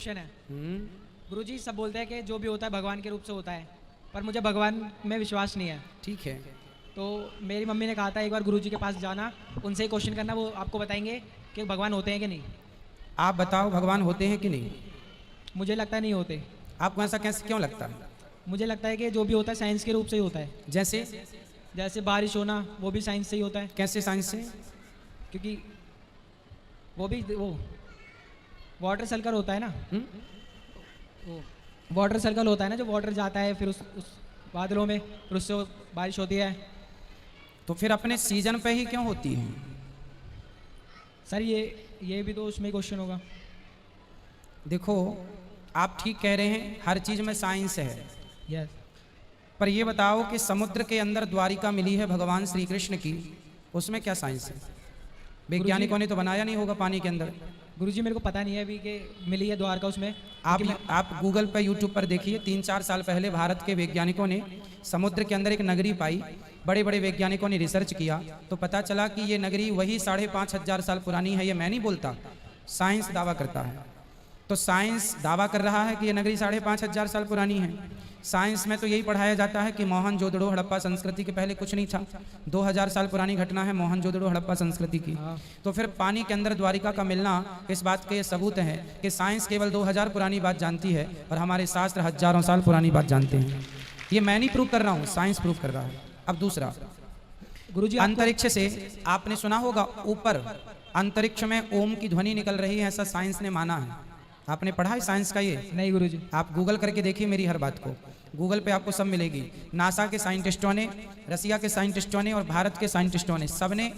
Question है। गुरुजी सब बोलते हैं कि जो भी होता है भगवान के रूप से होता है, पर मुझे भगवान में विश्वास नहीं है। ठीक है। तो मेरी मम्मी ने कहा था एक बार गुरुजी के पास जाना, उनसे ही क्वेश्चन करना, वो आपको बताएंगे कि भगवान होते हैं कि नहीं। आप बताओ भगवान होते हैं कि नहीं? मुझे लगता है नहीं होते। आपको ऐसा कैसे क्यों लगता है? मुझे लगता है कि जो भी होता है साइंस के रूप से ही होता है। जैसे बारिश होना वो भी साइंस से ही होता है, कैसे साइंस से? क्योंकि वो वाटर सर्कल होता है ना। वो वाटर सर्कल होता है ना, जो वाटर जाता है फिर उस बादलों में, फिर उससे बारिश होती है। तो फिर अपने सीजन पे ही क्यों होती है? सर ये भी तो उसमें क्वेश्चन होगा। देखो, आप ठीक कह रहे हैं, हर चीज में साइंस है। यस। पर ये बताओ कि समुद्र के अंदर द्वारिका मिली है भगवान श्री कृष्ण की, उसमें क्या साइंस है? वैज्ञानिकों ने तो बनाया नहीं होगा पानी के अंदर। गुरुजी मेरे को पता नहीं है अभी कि मिली है द्वारका उसमें। आप गूगल पर यूट्यूब पर देखिए, 3-4 साल पहले भारत के वैज्ञानिकों ने समुद्र के अंदर एक नगरी पाई। बड़े बड़े वैज्ञानिकों ने रिसर्च किया तो पता चला कि ये नगरी वही 5,500 साल पुरानी है। ये मैं नहीं बोलता, साइंस दावा करता है। तो साइंस दावा कर रहा है कि ये नगरी 5,500 साल पुरानी है। साइंस में तो यही पढ़ाया जाता है कि मोहनजोदड़ो हड़प्पा संस्कृति के पहले कुछ नहीं था। 2000 साल पुरानी घटना है मोहनजोदड़ो हड़प्पा संस्कृति की। तो फिर पानी के अंदर द्वारिका का मिलना इस बात के सबूत है कि साइंस केवल 2000 पुरानी बात जानती है और हमारे शास्त्र हजारों साल पुरानी बात जानते हैं। ये मैं नहीं प्रूव कर रहा हूँ, साइंस प्रूव कर रहा है। अब दूसरा, गुरुजी अंतरिक्ष से आपने सुना होगा ऊपर अंतरिक्ष में ओम की ध्वनि निकल रही है, ऐसा साइंस ने माना है। आपने पढ़ा है साइंस का ये? नहीं गुरुजी। आप गूगल करके देखिए मेरी हर बात को, गूगल पे आपको सब मिलेगी। नासा के साइंटिस्टों ने, रसिया के साइंटिस्टों ने और भारत के साइंटिस्टों ने, सबने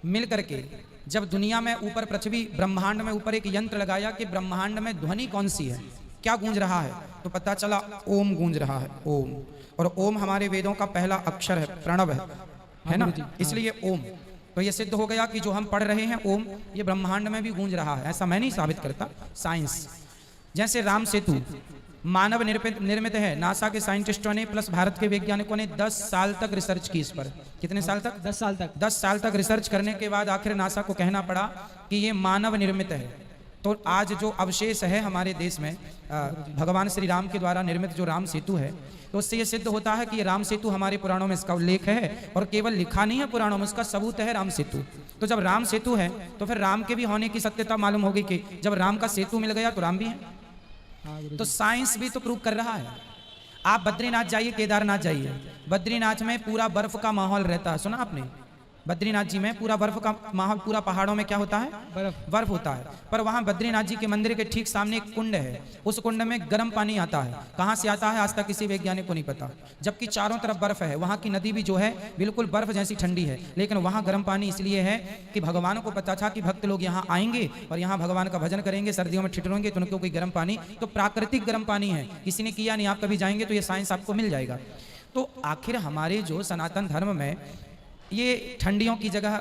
मिल करके जब दुनिया में ऊपर पृथ्वी ब्रह्मांड में ऊपर एक यंत्र लगाया कि ब्रह्मांड में ध्वनि कौन सी है, क्या गूंज रहा है, तो पता चला ओम गूंज रहा है, ओम। और ओम हमारे वेदों का पहला अक्षर है, प्रणव है ना, इसलिए ओम। तो ये सिद्ध हो गया कि जो हम पढ़ रहे हैं ओम, ये ब्रह्मांड में भी गूंज रहा है। ऐसा मैं नहीं साबित करता, साइंस। जैसे राम सेतु मानव निर्मित है, नासा के साइंटिस्टों ने प्लस भारत के वैज्ञानिकों ने 10 साल तक रिसर्च की इस पर। कितने साल तक? 10 साल तक। 10 साल तक रिसर्च करने के बाद आखिर नासा को कहना पड़ा कि ये मानव निर्मित है। तो आज जो अवशेष है हमारे देश में भगवान श्री राम के द्वारा निर्मित जो राम सेतु है, तो उससे ये सिद्ध होता है कि ये राम सेतु हमारे पुराणों में इसका उल्लेख है, और केवल लिखा नहीं है पुराणों में, उसका सबूत है राम सेतु। तो जब राम सेतु है तो फिर राम के भी होने की सत्यता मालूम होगी कि जब राम का सेतु मिल गया तो राम भी है। तो साइंस भी तो प्रूव कर रहा है। आप बद्रीनाथ जाइए, केदारनाथ जाइए, बद्रीनाथ में पूरा बर्फ का माहौल रहता है, सुना आपने? बद्रीनाथ जी में पूरा बर्फ का माहौल, पूरा पहाड़ों में क्या होता है? बर्फ होता है। पर वहां बद्रीनाथ जी के मंदिर के ठीक सामने एक कुंड है, उस कुंड में गर्म पानी आता है। कहां से आता है आज तक किसी वैज्ञानिक को नहीं पता, जबकि चारों तरफ बर्फ है। वहां की नदी भी जो है बिल्कुल बर्फ जैसी ठंडी है, लेकिन वहां गर्म पानी इसलिए है कि भगवान को पता था कि भक्त लोग यहाँ आएंगे और यहाँ भगवान का भजन करेंगे, सर्दियों में ठिठुरेंगे तो उनको कोई गर्म पानी, तो प्राकृतिक गर्म पानी है, किसी ने किया नहीं। आप कभी जाएंगे तो ये साइंस आपको मिल जाएगा। तो आखिर हमारे जो सनातन धर्म में ये ठंडियों की जगह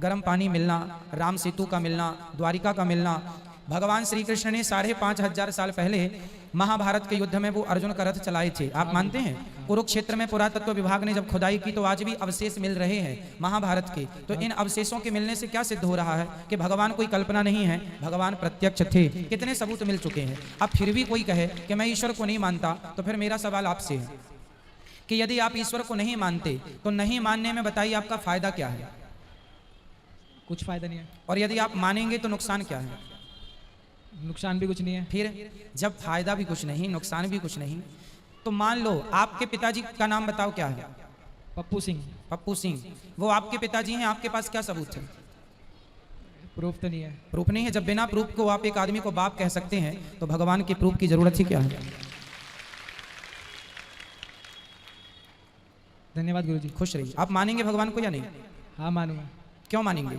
गर्म पानी मिलना, राम सेतु का मिलना, द्वारिका का मिलना, भगवान श्री कृष्ण ने 5,500 साल पहले महाभारत के युद्ध में वो अर्जुन का रथ चलाए थे, आप मानते हैं? कुरुक्षेत्र में पुरातत्व विभाग ने जब खुदाई की तो आज भी अवशेष मिल रहे हैं महाभारत के। तो इन अवशेषों के मिलने से क्या सिद्ध हो रहा है कि भगवान कोई कल्पना नहीं है, भगवान प्रत्यक्ष थे। कितने सबूत मिल चुके हैं। अब फिर भी कोई कहे कि मैं ईश्वर को नहीं मानता, तो फिर मेरा सवाल आपसे है कि यदि आप ईश्वर को नहीं मानते तो नहीं मानने में बताइए आपका फायदा क्या है? कुछ फायदा नहीं है। और यदि आप मानेंगे तो नुकसान क्या है? नुकसान भी कुछ नहीं है। फिर जब फायदा भी कुछ नहीं, नुकसान भी कुछ नहीं, तो मान लो आपके पिताजी का नाम बताओ क्या है? पप्पू सिंह। पप्पू सिंह, वो आपके पिताजी हैं, आपके पास क्या सबूत है? प्रूफ तो नहीं है। प्रूफ नहीं है। जब बिना प्रूफ को आप एक आदमी को बाप कह सकते हैं तो भगवान की प्रूफ की जरूरत ही क्या है? धन्यवाद गुरुजी। खुश रहिए। आप मानेंगे भगवान को या नहीं? हाँ मानूंगा। क्यों मानेंगे?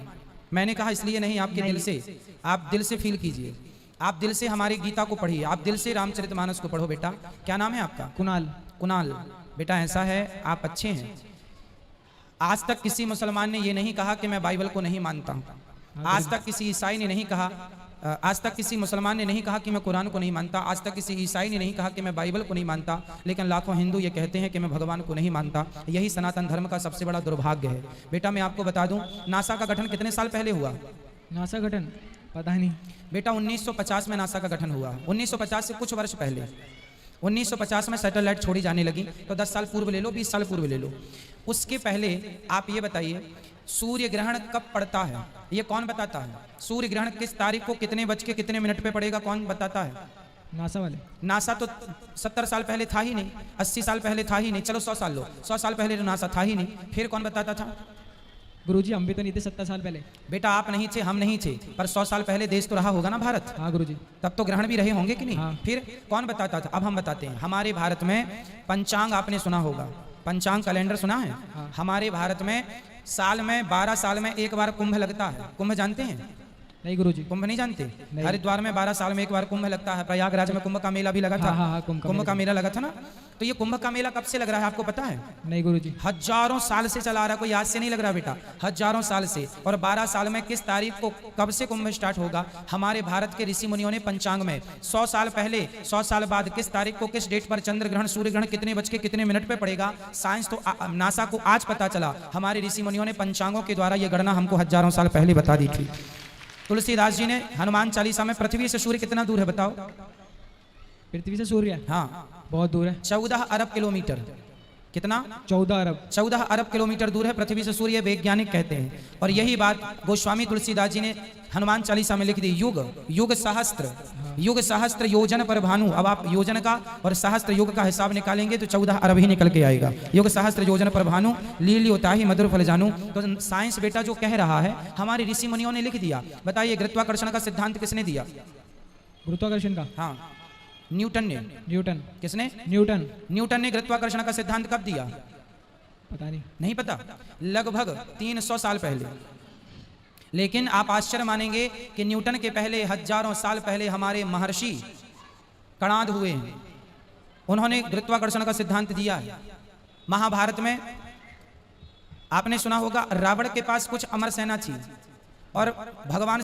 मैंने कहा इसलिए नहीं, आपके दिल से, आप दिल से फील कीजिए, आप दिल से हमारी गीता को पढ़िए, आप दिल से रामचरितमानस को पढ़ो। बेटा क्या नाम है आपका? कुणाल। कुणाल बेटा ऐसा है, आप अच्छे हैं। आज तक किसी मुसलमान ने ये नहीं कहा कि मैं बाइबल को नहीं मानता हूँ। आज तक किसी ईसाई ने नहीं कहा, आज तक किसी मुसलमान ने नहीं कहा कि मैं कुरान को नहीं मानता। आज तक किसी ईसाई ने नहीं कहा कि मैं बाइबल को नहीं मानता। लेकिन लाखों हिंदू ये कहते हैं कि मैं भगवान को नहीं मानता। यही सनातन धर्म का सबसे बड़ा दुर्भाग्य है। बेटा मैं आपको बता दूं, नासा का गठन कितने साल पहले हुआ? नासा गठन पता नहीं। बेटा 1950 में नासा का गठन हुआ। 1950 से कुछ वर्ष पहले 1950 में सैटेलाइट छोड़ी जाने लगी, तो 10 साल पूर्व ले लो, 20 साल पूर्व ले लो। उसके पहले आप ये बताइए सूर्य ग्रहण कब पड़ता है, ये कौन बताता है? सूर्य ग्रहण किस तारीख को कितने बज के कितने मिनट पे पड़ेगा, कौन बताता है? नासा वाले। नासा तो 70 साल पहले था ही नहीं, 80 साल पहले था ही नहीं, चलो 100 साल लो, 100 साल पहले तो नासा था ही नहीं, फिर कौन बताता था? गुरुजी हम भी तो नहीं थे 70 साल पहले। बेटा आप नहीं थे, हम नहीं थे, पर 100 साल पहले देश तो रहा होगा ना भारत। हाँ गुरुजी। तब तो ग्रहण भी रहे होंगे कि नहीं? हाँ। फिर कौन बताता था? अब हम बताते हैं। हमारे भारत में पंचांग आपने सुना होगा, पंचांग कैलेंडर सुना है? हाँ। हमारे भारत में साल में 12 साल में एक बार कुंभ लगता है। कुंभ जानते हैं? नहीं गुरुजी। कुंभ नहीं जानते? नहीं। हरिद्वार में 12 साल में एक बार कुंभ लगता है। प्रयागराज में कुंभ का मेला भी लगा था। हाँ, हाँ, कुंभ का मेला लगा था ना। तो ये कुंभ का मेला कब से लग रहा है आपको पता है? नहीं गुरुजी। हजारों साल से चला रहा, कोई आज से नहीं लग रहा बेटा, हजारों साल से। और 12 साल में किस तारीख को कब से कुंभ स्टार्ट होगा? हमारे भारत के ऋषि मुनियों ने पंचांग में 100 साल पहले 100 साल बाद किस तारीख को किस डेट पर चंद्र ग्रहण सूर्य ग्रहण कितने बज के कितने मिनट पे पड़ेगा, साइंस तो नासा को आज पता चला, हमारे ऋषि मुनियों ने पंचांगों के द्वारा ये गणना हमको हजारों साल पहले बता दी थी। तुलसीदास जी ने हनुमान चालीसा में पृथ्वी से सूर्य कितना दूर है बताओ? पृथ्वी से सूर्य? हाँ बहुत दूर है। 14 अरब किलोमीटर। कितना? 14 अरब। 14 अरब किलोमीटर दूर है पृथ्वी से सूर्य, वैज्ञानिक कहते हैं। और यही बात गोस्वामी तुलसीदास जी ने हनुमान चालीसा में लिख दी। युग सहस्त्र योजन पर भानु। अब आप योजन का और सहस्त्र युग का हिसाब निकालेंगे तो 14 अरब ही निकल के आएगा। युग सहस्त्र योजन पर भानु लीली होता ही मधुर फल जानू। तो साइंस बेटा जो कह रहा है हमारे ऋषि मुनियों ने लिख दिया। बताइए गुरुत्वाकर्षण का सिद्धांत किसने दिया? गुरुत्वाकर्षण का? हाँ न्यूटन ने। न्यूटन। किसने? न्यूटन ने गुरुत्वाकर्षण का सिद्धांत कब दिया? पता नहीं। नहीं पता? लगभग 300 साल पहले। लेकिन आप आश्चर्य मानेंगे कि न्यूटन के पहले हजारों साल पहले हमारे महर्षि कणाद हुए हैं, उन्होंने गुरुत्वाकर्षण का सिद्धांत दिया है। महाभारत में आपने सुना होगा रावण के पास कुछ अमर सेना थी और भगवान